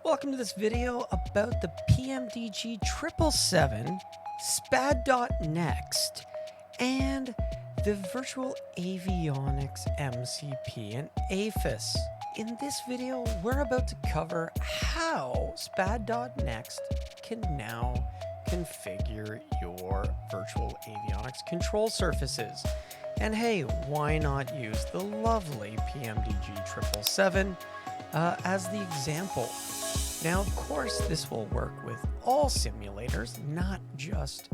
Welcome to this video about the PMDG 777, SPAD.next, and the Virtual Avionics MCP and Afis. In this video, we're about to cover how SPAD.next can now configure your Virtual Avionics control surfaces. And hey, why not use the lovely PMDG 777 as the example? Now, of course, this will work with all simulators, not just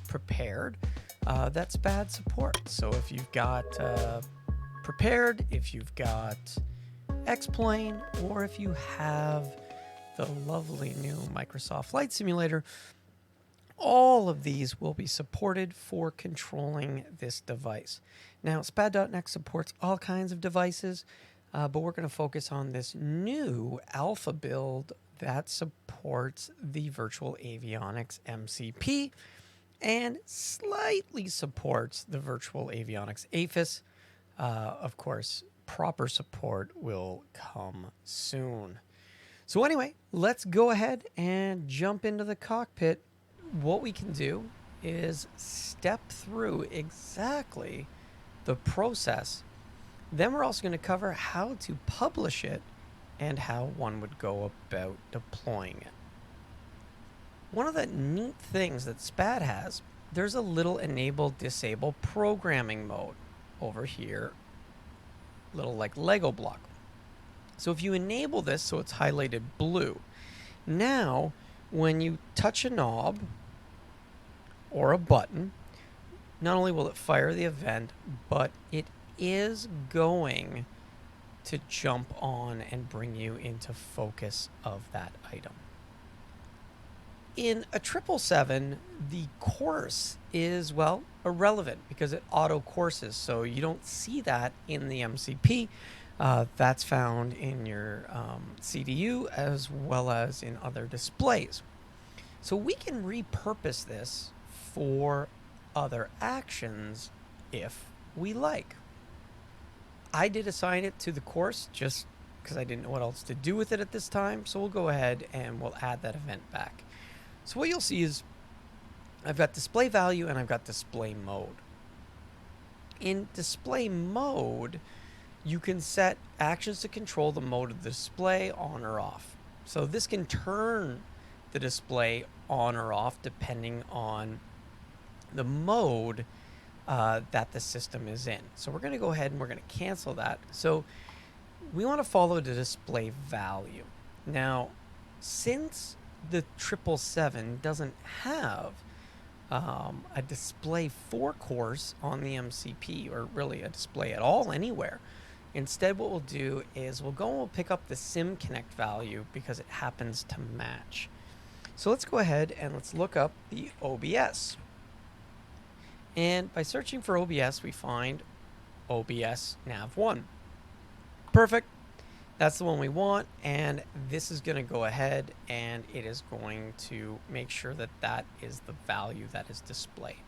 prepared. That's SPAD support. So if you've got prepared, if you've got X-Plane, or if you have the lovely new Microsoft Flight Simulator, all of these will be supported for controlling this device. Now, SPAD.next supports all kinds of devices, but we're going to focus on this new alpha build that supports the Virtual Avionics MCP and slightly supports the Virtual Avionics Afis. Of course, proper support will come soon. So anyway, let's go ahead and jump into the cockpit. What we can do is step through exactly the process. Then we're also going to cover how to publish it and how one would go about deploying it. One of the neat things that SPAD has, there's a little enable disable programming mode over here, little like Lego block. So if you enable this, so it's highlighted blue, now when you touch a knob or a button, not only will it fire the event, but it is going to jump on and bring you into focus of that item. In a 777, the course is, well, irrelevant because it auto courses, so you don't see that in the MCP. That's found in your CDU as well as in other displays. So we can repurpose this for other actions if we like. I did assign it to the course just because I didn't know what else to do with it at this time. So we'll go ahead and we'll add that event back. So what you'll see is I've got display value and I've got display mode. In display mode, you can set actions to control the mode of the display on or off. So this can turn the display on or off depending on the mode that the system is in. So we're going to go ahead and we're going to cancel that. So we want to follow the display value. Now, since the 777 doesn't have a display for course on the MCP, or really a display at all anywhere, instead what we'll do is we'll go and we'll pick up the sim connect value because it happens to match. So let's go ahead and let's look up the OBS. And by searching for OBS, we find OBS nav1. Perfect. That's the one we want. And this is going to go ahead and it is going to make sure that that is the value that is displayed.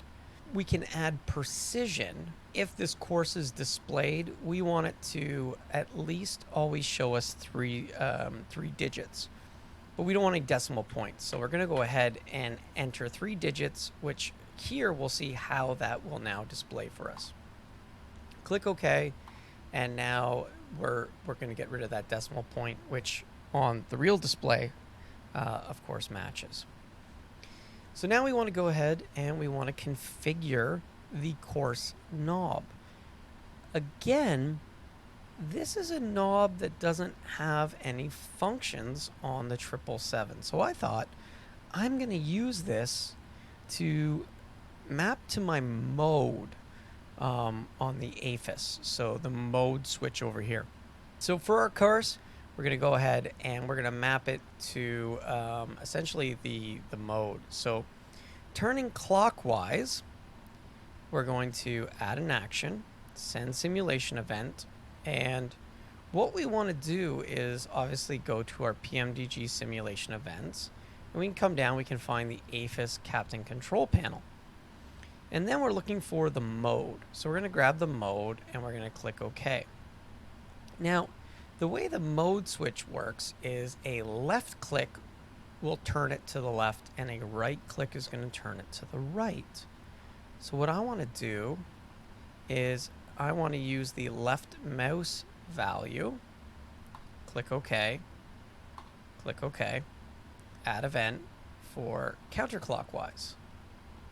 We can add precision. If this course is displayed, we want it to at least always show us three digits. But we don't want any decimal points. So we're going to go ahead and enter 3 digits, which here we'll see how that will now display for us. Click OK, and now we're going to get rid of that decimal point, which on the real display, of course, matches. So now we want to go ahead and we want to configure the course knob. Again, this is a knob that doesn't have any functions on the 777. So I thought I'm going to use this to map to my mode on the Afis. So the mode switch over here. So for our course, we're going to go ahead and we're going to map it to essentially the mode. So turning clockwise, we're going to add an action, send simulation event. And what we want to do is obviously go to our PMDG simulation events. And we can come down, we can find the Afis Captain Control panel. And then we're looking for the mode. So we're going to grab the mode and we're going to click OK. Now, The way the mode switch works is a left click will turn it to the left and a right click is going to turn it to the right. So what I want to do is I want to use the left mouse value, click OK, add event for counterclockwise.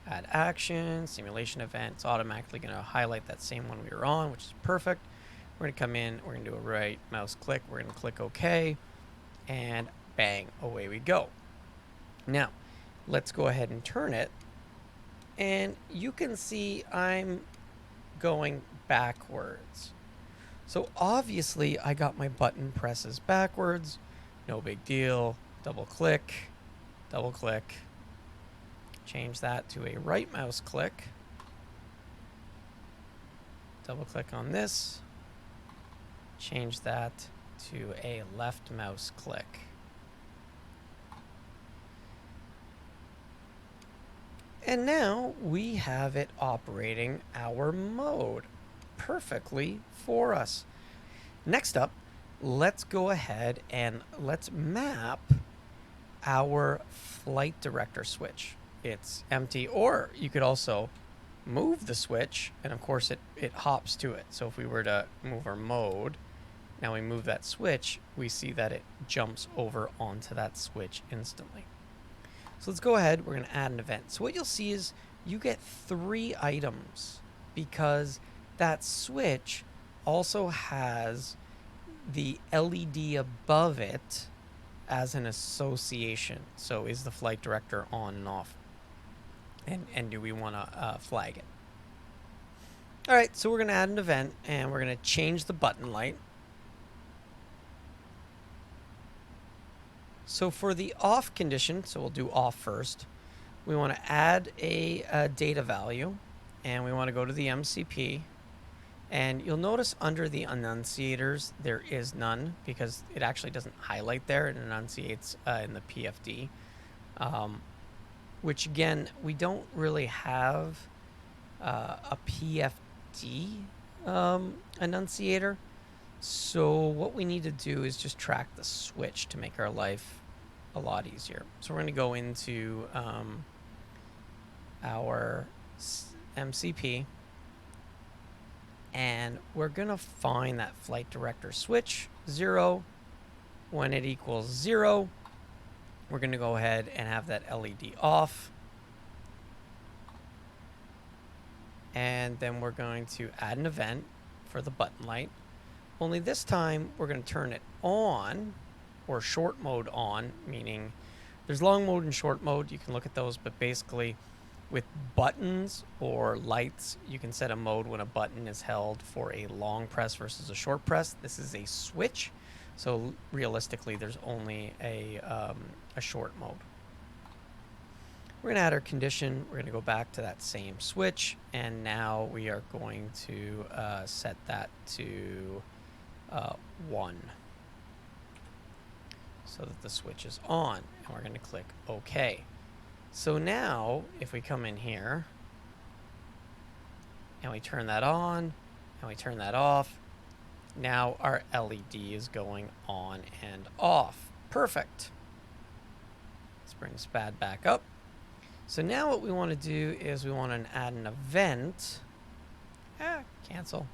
Add action, simulation event. It's automatically going to highlight that same one we were on, which is perfect. We're going to come in, we're going to do a right mouse click, we're going to click OK, and bang, away we go. Now, let's go ahead and turn it, and you can see I'm going backwards. So obviously I got my button presses backwards, no big deal. Double click, change that to a right mouse click, double click on this, change that to a left mouse click. And now we have it operating our mode perfectly for us. Next up, let's go ahead and let's map our flight director switch. It's empty, or you could also move the switch, and of course it hops to it. So if we were to move our mode, now we move that switch, we see that it jumps over onto that switch instantly. So let's go ahead, we're going to add an event. So what you'll see is you get 3 items because that switch also has the LED above it as an association. So is the flight director on and off? And do we want to flag it? All right, so we're going to add an event, and we're going to change the button light. So for the off condition, so we'll do off first, we want to add a data value, and we want to go to the MCP. And you'll notice under the enunciators, there is none because it actually doesn't highlight there. It enunciates in the PFD, which again, we don't really have a PFD enunciator. So what we need to do is just track the switch to make our life a lot easier. So we're going to go into our MCP, and we're going to find that flight director switch 0. When it equals 0, we're going to go ahead and have that LED off. And then we're going to add an event for the button light. Only this time, we're going to turn it on, or short mode on, meaning there's long mode and short mode. You can look at those, but basically with buttons or lights, you can set a mode when a button is held for a long press versus a short press. This is a switch, so realistically, there's only a short mode. We're going to add our condition. We're going to go back to that same switch, and now we are going to set that to 1 so that the switch is on, and we're going to click OK. So now, if we come in here, and we turn that on, and we turn that off, now our LED is going on and off. Perfect. Let's bring SPAD back up. So now what we want to do is we want to add an event. Cancel.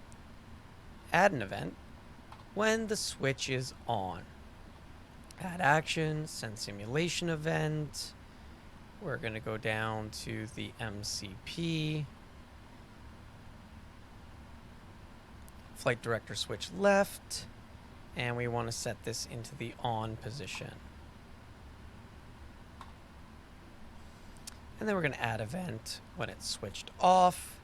Add an event when the switch is on. Add action, send simulation event. We're going to go down to the MCP. Flight director switch left. And we want to set this into the on position. And then we're going to add event when it's switched off.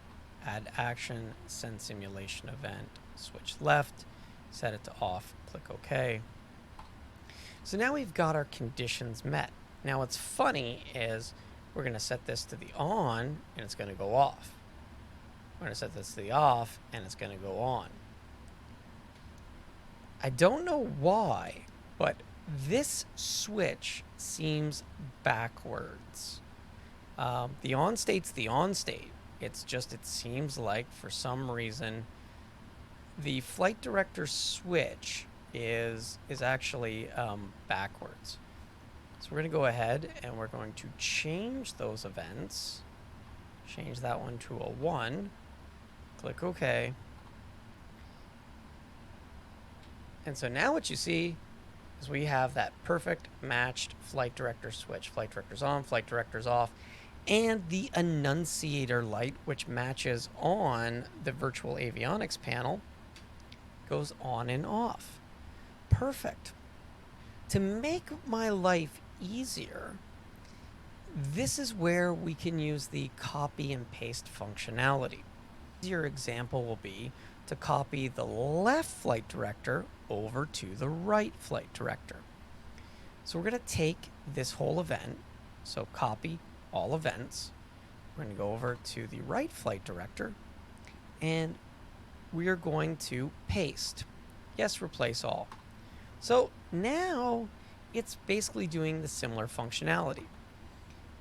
Add action, send simulation event, switch left, set it to off, click OK. So now we've got our conditions met. Now what's funny is we're going to set this to the on, and it's going to go off. We're going to set this to the off, and it's going to go on. I don't know why, but this switch seems backwards. The on state's the on state. It's just, it seems like for some reason, the flight director switch is actually backwards. So we're going to go ahead and we're going to change those events. Change that one to a 1. Click OK. And so now what you see is we have that perfect matched flight director switch. Flight director's on, flight director's off, and the annunciator light, which matches on the Virtual Avionics panel, goes on and off. Perfect. To make my life easier, this is where we can use the copy and paste functionality. Your example will be to copy the left flight director over to the right flight director. So we're going to take this whole event, so copy all events. We're going to go over to the right flight director, and we are going to paste. Yes, replace all. So now it's basically doing the similar functionality.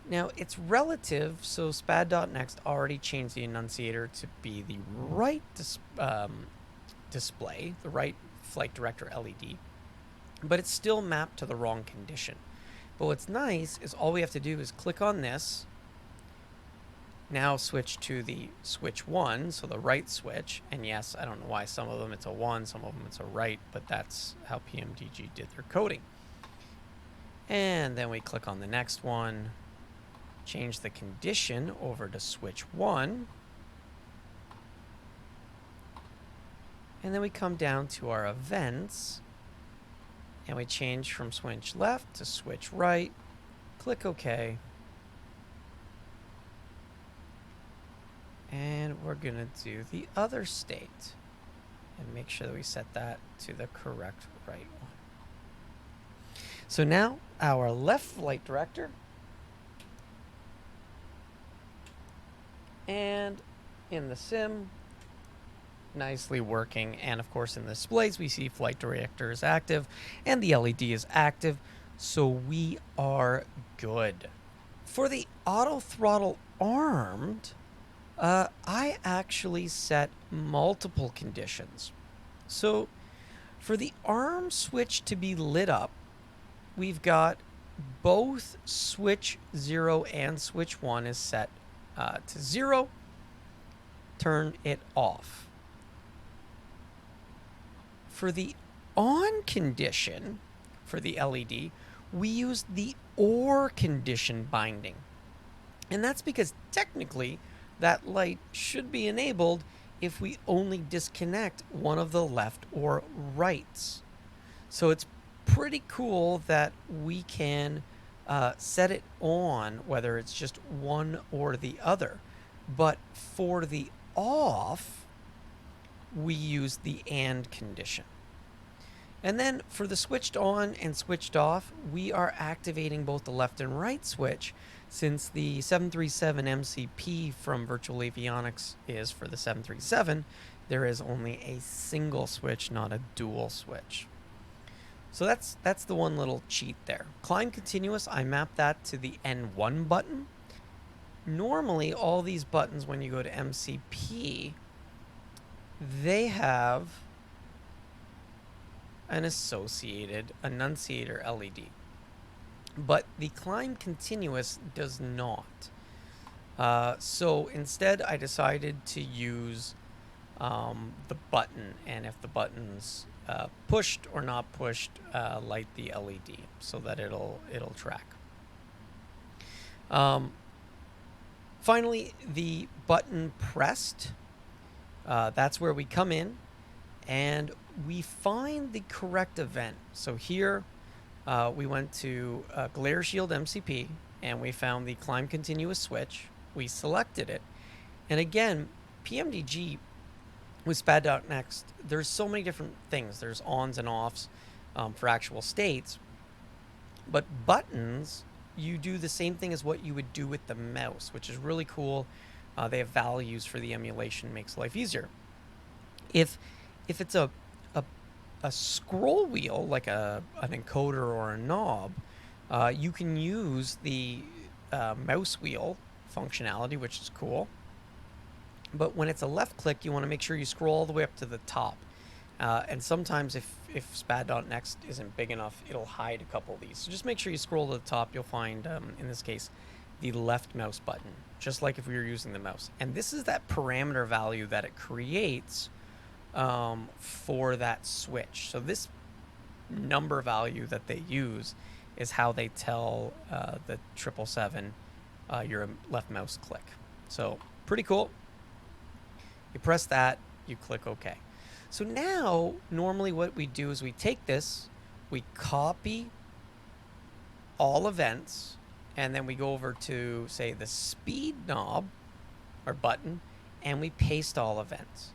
Now it's relative, so SPAD.next already changed the annunciator to be the right display, the right flight director LED, but it's still mapped to the wrong condition. But what's nice is all we have to do is click on this, now switch to the switch 1, so the right switch, and yes, I don't know why some of them it's a 1, some of them it's a right, but that's how PMDG did their coding. And then we click on the next one, change the condition over to switch 1, and then we come down to our events, and we change from switch left to switch right, click OK, and we're going to do the other state, and make sure that we set that to the correct right one. So now our left flight director and in the sim, nicely working. And of course in the displays we see flight director is active and the LED is active, so we are good. For the auto throttle armed, I actually set multiple conditions. So for the arm switch to be lit up, we've got both switch 0 and switch 1 is set to 0. Turn it off. For the on condition for the LED, we use the OR condition binding. And that's because technically that light should be enabled if we only disconnect one of the left or rights. So it's pretty cool that we can set it on whether it's just one or the other. But for the off, we use the AND condition. And then for the switched on and switched off, we are activating both the left and right switch, since the 737 MCP from Virtual Avionics is for the 737. There is only a single switch, not a dual switch. So that's the one little cheat there. Climb continuous, I map that to the N1 button. Normally, all these buttons, when you go to MCP, they have an associated annunciator LED. But the climb continuous does not. So instead, I decided to use the button, and if the button's pushed or not pushed, light the LED so that it'll track. Finally, the button pressed, that's where we come in and we find the correct event. So here we went to Glare Shield MCP and we found the climb continuous switch. We selected it. And again, PMDG with SPAD.neXt, there's so many different things. There's ons and offs for actual states. But buttons, you do the same thing as what you would do with the mouse, which is really cool. They have values for the emulation, makes life easier. If it's a scroll wheel, like an encoder or a knob, you can use the mouse wheel functionality, which is cool. But when it's a left click, you want to make sure you scroll all the way up to the top. And sometimes if SPAD.neXt isn't big enough, it'll hide a couple of these. So just make sure you scroll to the top. You'll find, in this case, the left mouse button, just like if we were using the mouse. And this is that parameter value that it creates for that switch. So this number value that they use is how they tell the 777 your left mouse click. So pretty cool. You press that, you click OK. So now, normally what we do is we take this, we copy all events, and then we go over to, say, the speed knob or button, and we paste all events.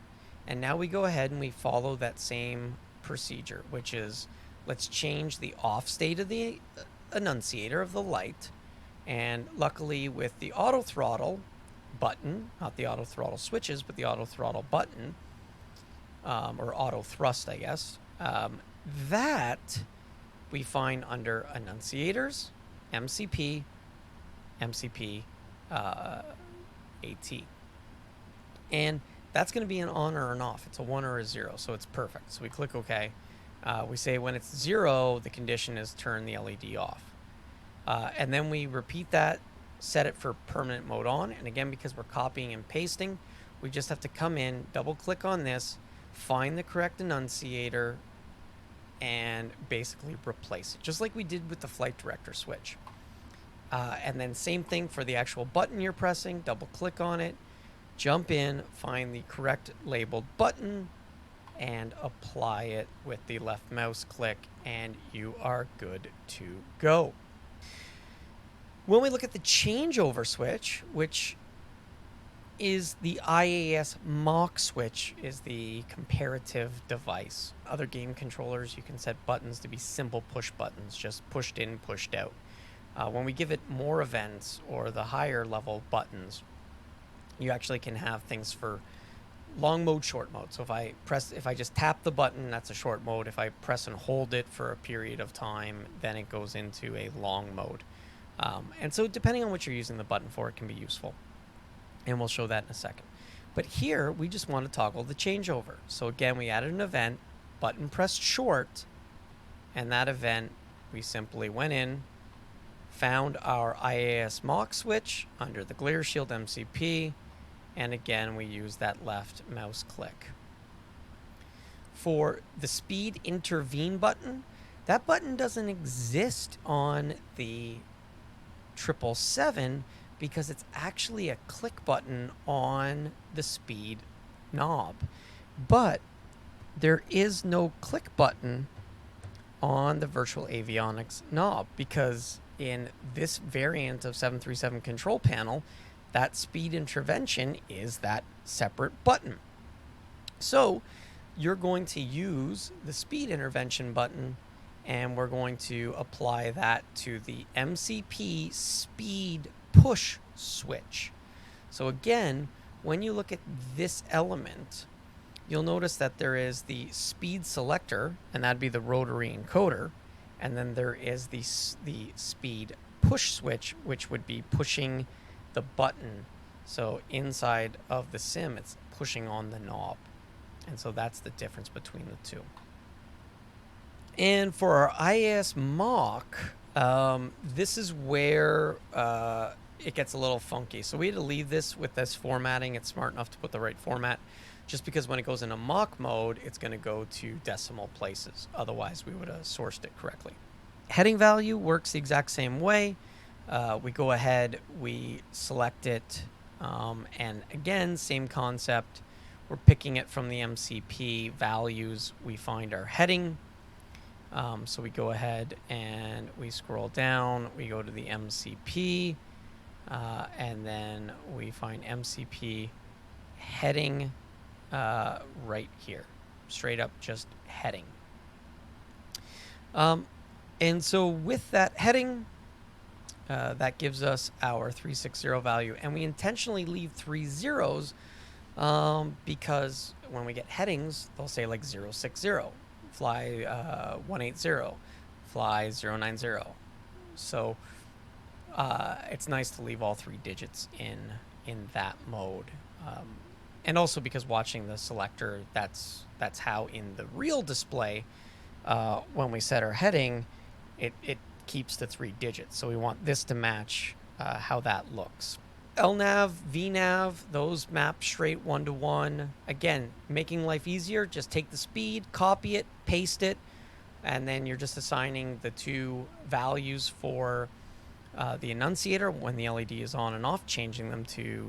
And now we go ahead and we follow that same procedure, which is let's change the off state of the annunciator of the light. And luckily with the auto throttle button, not the auto throttle switches, but the auto throttle button, or auto thrust, I guess, that we find under annunciators, MCP, MCP, AT. And that's going to be an on or an off. It's a 1 or a 0, so it's perfect. So we click OK. We say when it's 0, the condition is turn the LED off. And then we repeat that, set it for permanent mode on. And again, because we're copying and pasting, we just have to come in, double click on this, find the correct annunciator, and basically replace it, just like we did with the flight director switch. And then same thing for the actual button you're pressing, double click on it, jump in, find the correct labeled button, and apply it with the left mouse click, and you are good to go. When we look at the changeover switch, which is the IAS Mach switch, is the comparative device. Other game controllers, you can set buttons to be simple push buttons, just pushed in, pushed out. When we give it more events or the higher level buttons, you actually can have things for long mode, short mode. So if I just tap the button, that's a short mode. If I press and hold it for a period of time, then it goes into a long mode. And so depending on what you're using the button for, it can be useful. And we'll show that in a second. But here, we just want to toggle the changeover. So again, we added an event, button pressed short, and that event, we simply went in, found our IAS Mach switch under the Glare Shield MCP, and again, we use that left mouse click. For the speed intervene button, that button doesn't exist on the 777 because it's actually a click button on the speed knob. But there is no click button on the Virtual Avionics knob because in this variant of 737 control panel, that speed intervention is that separate button. So you're going to use the speed intervention button, and we're going to apply that to the MCP speed push switch. So again, when you look at this element, you'll notice that there is the speed selector, and that'd be the rotary encoder, and then there is the speed push switch, which would be pushing the button. So inside of the sim, it's pushing on the knob. And so that's the difference between the two. And for our IAS Mach, this is where it gets a little funky. So we had to leave this with this formatting. It's smart enough to put the right format, just because when it goes into Mach mode, it's going to go to decimal places. Otherwise, we would have sourced it correctly. Heading value works the exact same way. We go ahead, we select it, and again, same concept. We're picking it from the MCP values. We find our heading. So we go ahead and we scroll down. We go to the MCP, and then we find MCP heading right here. Straight up just heading. And so with that heading, that gives us our 360 value. And we intentionally leave 3 zeros because when we get headings, they'll say like 060, fly 180, fly 090. So it's nice to leave all 3 digits in that mode. And also because watching the selector, that's how in the real display, when we set our heading, it keeps the 3 digits. So we want this to match how that looks. LNAV, VNAV, those map straight 1-to-1. Again, making life easier, just take the speed, copy it, paste it, and then you're just assigning the 2 values for the annunciator when the LED is on and off, changing them to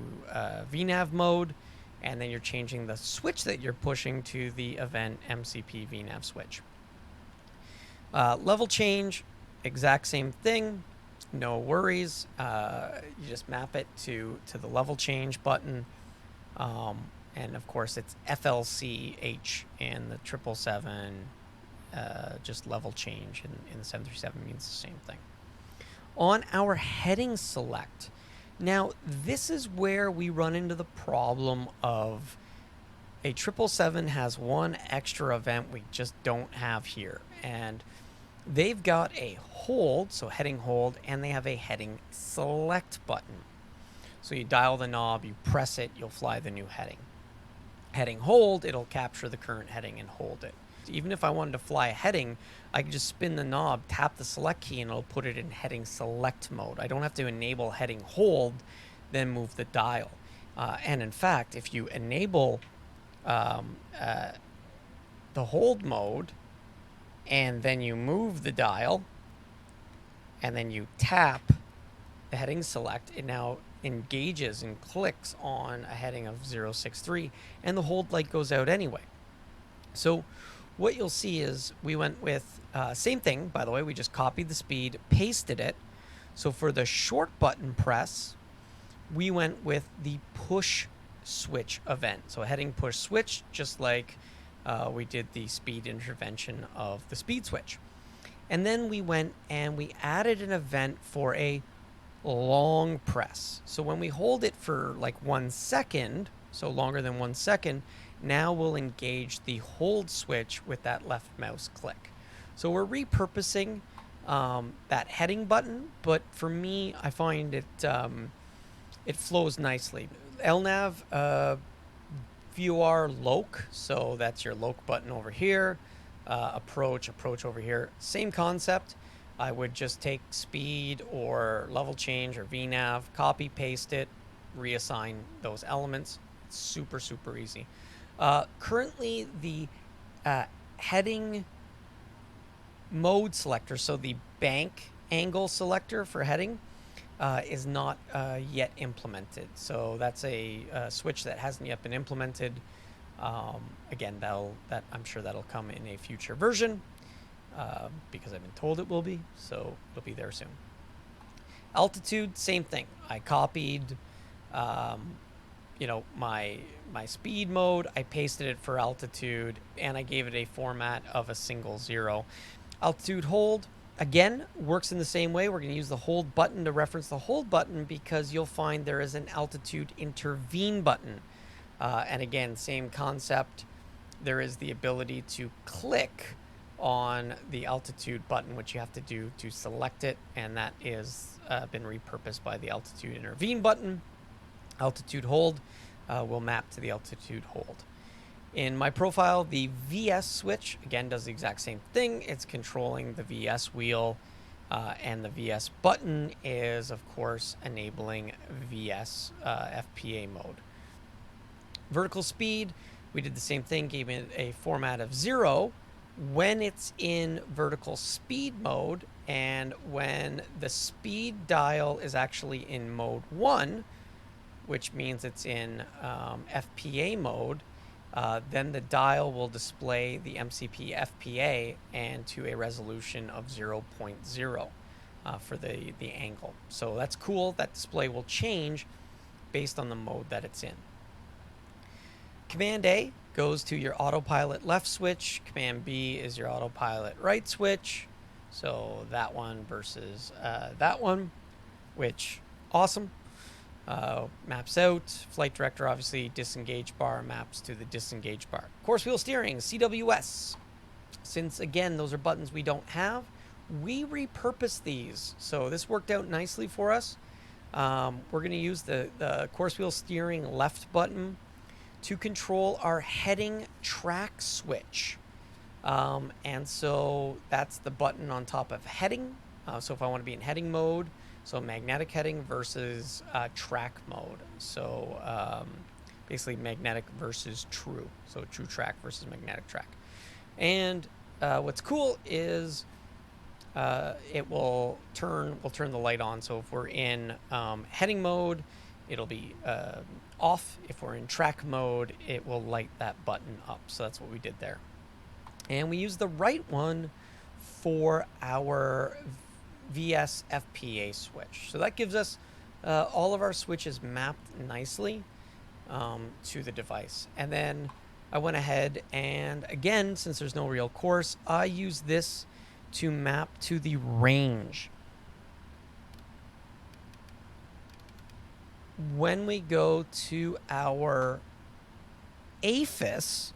VNAV mode, and then you're changing the switch that you're pushing to the event MCP VNAV switch. Level change, exact same thing. No worries. You just map it to the level change button. And of course it's FLCH in the 777, just level change in the 737 means the same thing. On our heading select, now this is where we run into the problem of a 777 has one extra event we just don't have here. And they've got a hold, so heading hold, and they have a heading select button. So you dial the knob, you press it, you'll fly the new heading. Heading hold, it'll capture the current heading and hold it. Even if I wanted to fly a heading, I could just spin the knob, tap the select key, and it'll put it in heading select mode. I don't have to enable heading hold, then move the dial. And in fact, if you enable the hold mode, and then you move the dial, and then you tap the heading select, it now engages and clicks on a heading of 063, and the hold light goes out anyway. So what you'll see is we went with, same thing, by the way, we just copied the speed, pasted it. So for the short button press, we went with the push switch event. So a heading push switch, just like we did the speed intervention of the speed switch. And then we went and we added an event for a long press. So when we hold it for like 1 second, so longer than 1 second, now we'll engage the hold switch with that left mouse click. So we're repurposing that heading button, but for me, I find it it flows nicely. LNAV VOR LOC, so that's your LOC button over here. Approach over here. Same concept. I would just take speed or level change or VNAV, copy, paste it, reassign those elements. It's super, super easy. Currently, the heading mode selector, so the bank angle selector for heading, is not yet implemented. So that's a switch that hasn't yet been implemented. Again, I'm sure that'll come in a future version because I've been told it will be, so it'll be there soon. Altitude, same thing. I copied, my speed mode. I pasted it for altitude, and I gave it a format of a single 0. Altitude hold, again, works in the same way. We're going to use the hold button to reference the hold button because you'll find there is an altitude intervene button. And again, same concept. There is the ability to click on the altitude button, which you have to do to select it, and that is been repurposed by the altitude intervene button. Altitude hold will map to the altitude hold. In my profile, the VS switch, again, does the exact same thing. It's controlling the VS wheel, and the VS button is, of course, enabling VS FPA mode. Vertical speed, we did the same thing, gave it a format of 0 when it's in vertical speed mode, and when the speed dial is actually in mode 1, which means it's in FPA mode, then the dial will display the MCP FPA and to a resolution of 0.0 for the angle. So that's cool. That display will change based on the mode that it's in. Command A goes to your autopilot left switch. Command B is your autopilot right switch. So that one versus that one, which awesome. Maps out. Flight director, obviously, disengage bar maps to the disengage bar. Course wheel steering, CWS. Since, again, those are buttons we don't have, we repurpose these. So this worked out nicely for us. We're going to use the course wheel steering left button to control our heading track switch. And so that's the button on top of heading. So if I want to be in heading mode, so magnetic heading versus track mode. So basically magnetic versus true. So true track versus magnetic track. And what's cool is we'll turn the light on. So if we're in heading mode, it'll be off. If we're in track mode, it will light that button up. So that's what we did there. And we use the right one for our VS-FPA switch. So that gives us all of our switches mapped nicely to the device. And then I went ahead and, again, since there's no real course, I use this to map to the range. When we go to our Afis,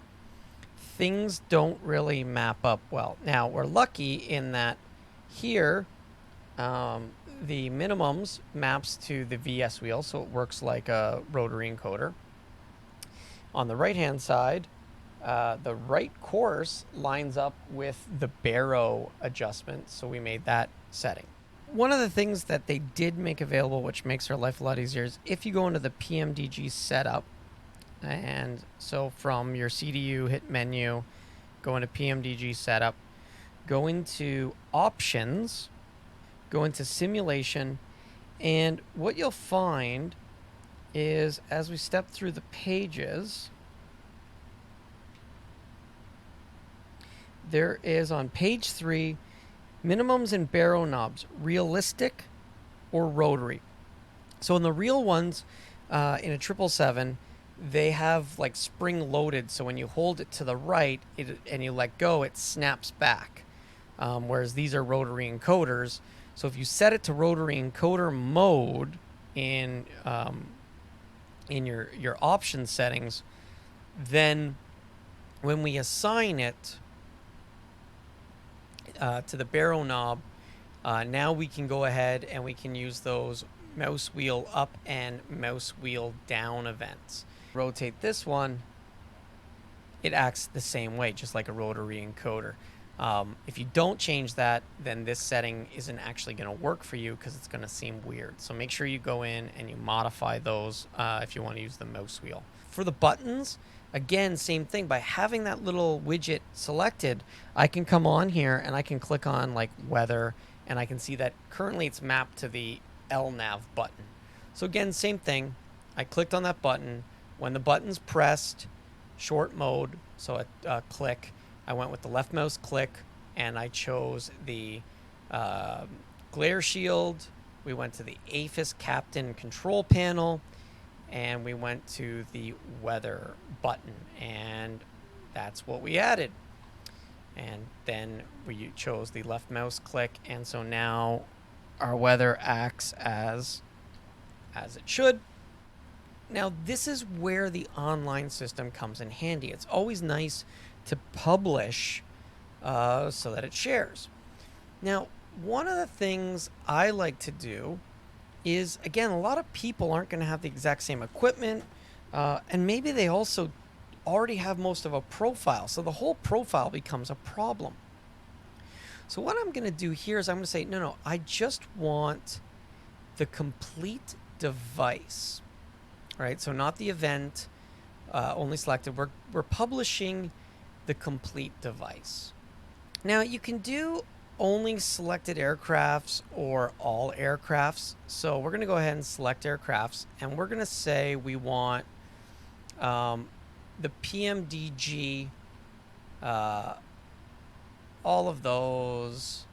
things don't really map up well. Now, we're lucky in that here, the minimums maps to the VS wheel, so it works like a rotary encoder. On the right-hand side, the right course lines up with the baro adjustment, so we made that setting. One of the things that they did make available, which makes our life a lot easier, is if you go into the PMDG setup, and so from your CDU, hit menu, go into PMDG setup, go into options, go into simulation, and what you'll find is as we step through the pages, there is on page 3, minimums and baro knobs, realistic or rotary. So in the real ones, in a 777, they have like spring loaded, so when you hold it to the right and you let go, it snaps back. Whereas these are rotary encoders. So if you set it to rotary encoder mode in your option settings, then when we assign it to the baro knob, now we can go ahead and we can use those mouse wheel up and mouse wheel down events. Rotate this one, it acts the same way, just like a rotary encoder. If you don't change that, then this setting isn't actually going to work for you because it's going to seem weird. So make sure you go in and you modify those if you want to use the mouse wheel. For the buttons, again, same thing. By having that little widget selected, I can come on here and I can click on like weather, and I can see that currently it's mapped to the LNAV button. So again, same thing. I clicked on that button. When the button's pressed, short mode, so a click, I went with the left mouse click and I chose the glare shield. We went to the Afis Captain control panel, and we went to the weather button, and that's what we added. And then we chose the left mouse click, and so now our weather acts as it should. Now, this is where the online system comes in handy. It's always nice to publish so that it shares. Now, one of the things I like to do is, again, a lot of people aren't going to have the exact same equipment, and maybe they also already have most of a profile, so the whole profile becomes a problem. So what I'm going to do here is I'm going to say, no, I just want the complete device. Right, so not the event, only selected. We're publishing the complete device. Now you can do only selected aircrafts or all aircrafts. So we're going to go ahead and select aircrafts, and we're going to say we want the PMDG, all of those,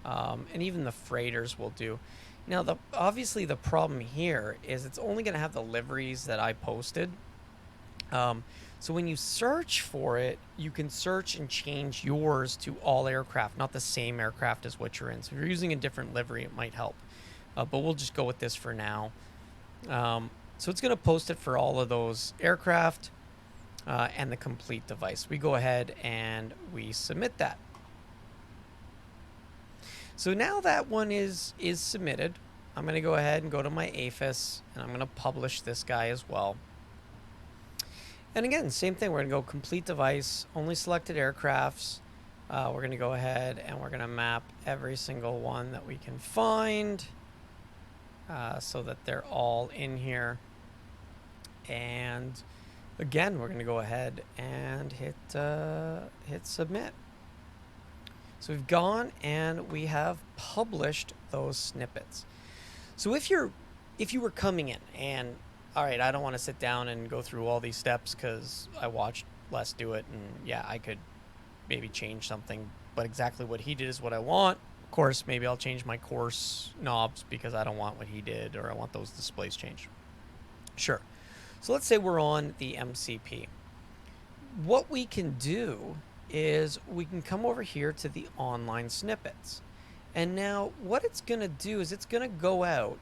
and even the freighters will do. Now, obviously the problem here is it's only going to have the liveries that I posted. So when you search for it, you can search and change yours to all aircraft, not the same aircraft as what you're in. So if you're using a different livery, it might help. But we'll just go with this for now. So it's going to post it for all of those aircraft and the complete device. We go ahead and we submit that. So now that one is submitted, I'm going to go ahead and go to my Afis, and I'm going to publish this guy as well. And again, same thing. We're going to go complete device, only selected aircrafts. We're going to go ahead and we're going to map every single one that we can find so that they're all in here. And again, we're going to go ahead and hit submit. So we've gone and we have published those snippets. So if you were coming in and, all right, I don't want to sit down and go through all these steps because I watched Les do it, and yeah, I could maybe change something, but exactly what he did is what I want. Of course, maybe I'll change my course knobs because I don't want what he did, or I want those displays changed. Sure. So let's say we're on the MCP. What we can do is we can come over here to the online snippets. And now what it's going to do is it's going to go out,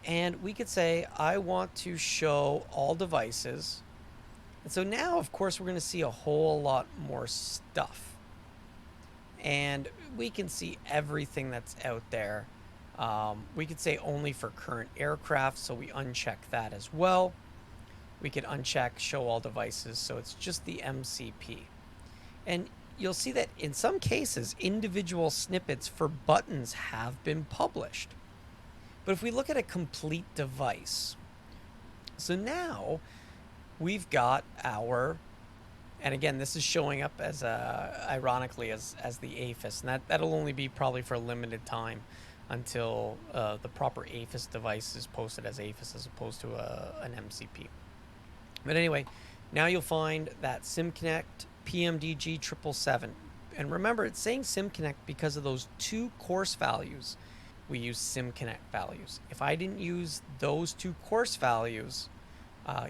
and we could say, I want to show all devices. And so now, of course, we're going to see a whole lot more stuff. And we can see everything that's out there. We could say only for current aircraft, so we uncheck that as well. We could uncheck show all devices, so it's just the MCP. And you'll see that in some cases, individual snippets for buttons have been published. But if we look at a complete device, so now we've got our, and again, this is showing up as ironically as the Afis, and that'll only be probably for a limited time until the proper Afis device is posted as Afis as opposed to an MCP. But anyway, now you'll find that SimConnect PMDG 777. And remember, it's saying SimConnect because of those two course values. We use SimConnect values. If I didn't use those two course values,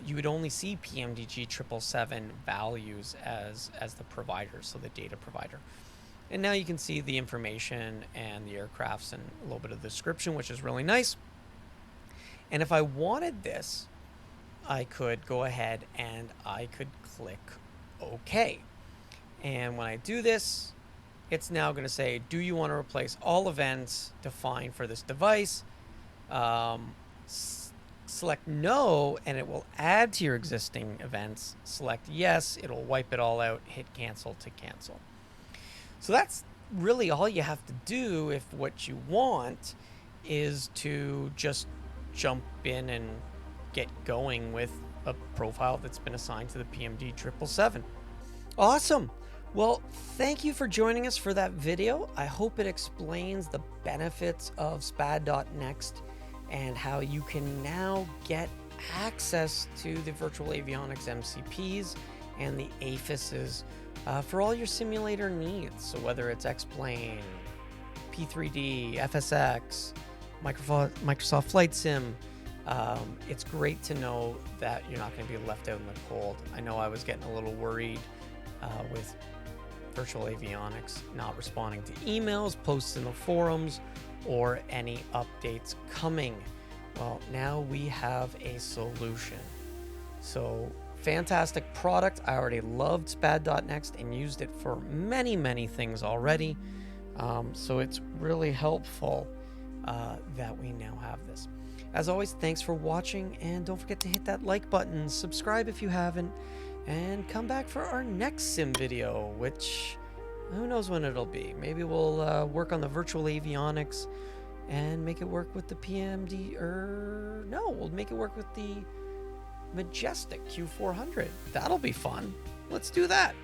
you would only see PMDG 777 values as the provider, so the data provider. And now you can see the information and the aircrafts and a little bit of the description, which is really nice. And if I wanted this, I could go ahead and I could click OK. And when I do this, it's now going to say, do you want to replace all events defined for this device? Select no, and it will add to your existing events. Select yes, it'll wipe it all out. Hit cancel to cancel. So that's really all you have to do if what you want is to just jump in and get going with a profile that's been assigned to the PMD 777. Awesome. Well, thank you for joining us for that video. I hope it explains the benefits of SPAD.next and how you can now get access to the Virtual Avionics MCPs and the Afises for all your simulator needs. So whether it's X-Plane, P3D, FSX, Microsoft Flight Sim, it's great to know that you're not going to be left out in the cold. I know I was getting a little worried with Virtual Avionics not responding to emails, posts in the forums, or any updates coming. Well, now we have a solution. So fantastic product. I already loved SPAD.next and used it for many, many things already. So it's really helpful that we now have this. As always, thanks for watching, and don't forget to hit that like button, subscribe if you haven't, and come back for our next sim video, which who knows when it'll be. Maybe we'll work on the Virtual Avionics and make it work with the PMD, no, we'll make it work with the Majestic Q400. That'll be fun. Let's do that.